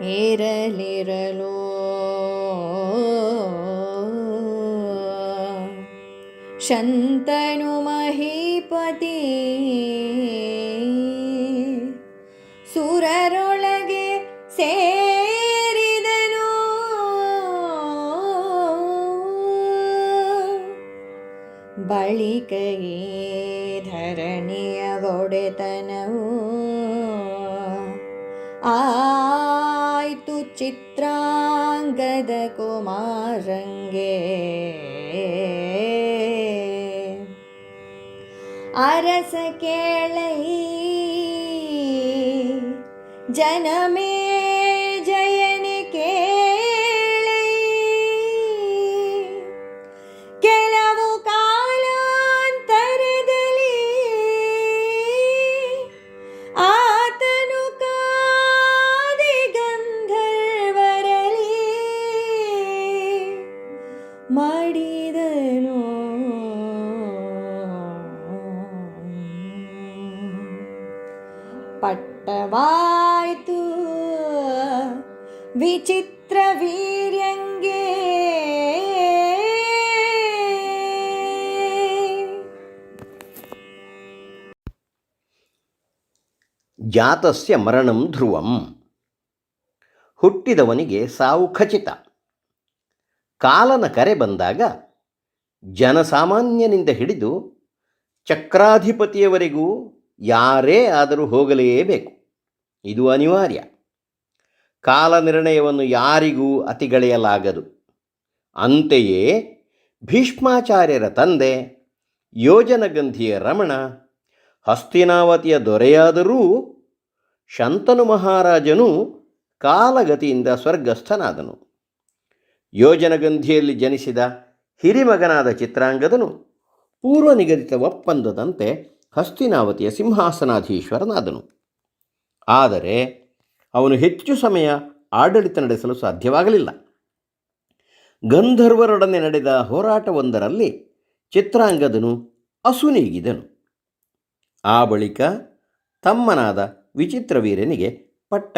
ಏರಲಿರಲು ಶಂತನು ಮಹೀಪತಿ ಸುರರೊಳಗೆ ಸೇರಿದನು. ಬಳಿಕಯೇ ಧರಣಿಯ ಒಡೆತನವು ಆಯ್ತು ಚಿತ್ರಾಂಗದ ಕುಮಾರಂಗೆ. ಅರಸ ಕೇಳೈ ಜನಮೇ ಜಯನೆ ಕೇಳೈ. ಕೆಲವು ಕಾಲಾಂತರದಲ್ಲಿ ಆತನು ಕಾದೆ ಗಂಧರ್ವರಲ್ಲಿ ಮಾಡಿದನು. ಪಟ್ಟವಾಯ್ತು ವಿಚಿತ್ರ ವೀರ್ಯಂಗೆ. ಜಾತಸ್ಯ ಮರಣಂ ಧ್ರುವಂ. ಹುಟ್ಟಿದವನಿಗೆ ಸಾವು ಖಚಿತ. ಕಾಲನ ಕರೆ ಬಂದಾಗ ಜನಸಾಮಾನ್ಯನಿಂದ ಹಿಡಿದು ಚಕ್ರಾಧಿಪತಿಯವರೆಗೂ ಯಾರೇ ಆದರೂ ಹೋಗಲೇಬೇಕು. ಇದು ಅನಿವಾರ್ಯ. ಕಾಲ ನಿರ್ಣಯವನ್ನು ಯಾರಿಗೂ ಅತಿಗಳೆಯಲಾಗದು. ಅಂತೆಯೇ ಭೀಷ್ಮಾಚಾರ್ಯರ ತಂದೆ ಯೋಜನಗಂಧಿಯ ರಮಣ ಹಸ್ತಿನಾವತಿಯ ದೊರೆಯಾದರೂ ಶಂತನು ಮಹಾರಾಜನು ಕಾಲಗತಿಯಿಂದ ಸ್ವರ್ಗಸ್ಥನಾದನು. ಯೋಜನಗಂಧಿಯಲ್ಲಿ ಜನಿಸಿದ ಹಿರಿಮಗನಾದ ಚಿತ್ರಾಂಗದನು ಪೂರ್ವನಿಗದಿತ ಒಪ್ಪಂದದಂತೆ ಹಸ್ತಿನಾವತಿಯ ಸಿಂಹಾಸನಾಧೀಶ್ವರನಾದನು. ಆದರೆ ಅವನು ಹೆಚ್ಚು ಸಮಯ ಆಡಳಿತ ನಡೆಸಲು ಸಾಧ್ಯವಾಗಲಿಲ್ಲ. ಗಂಧರ್ವರೊಡನೆ ನಡೆದ ಹೋರಾಟವೊಂದರಲ್ಲಿ ಚಿತ್ರಾಂಗದನು ಅಸುನೀಗಿದನು. ಆ ಬಳಿಕ ತಮ್ಮನಾದ ವಿಚಿತ್ರವೀರ್ಯನಿಗೆ ಪಟ್ಟ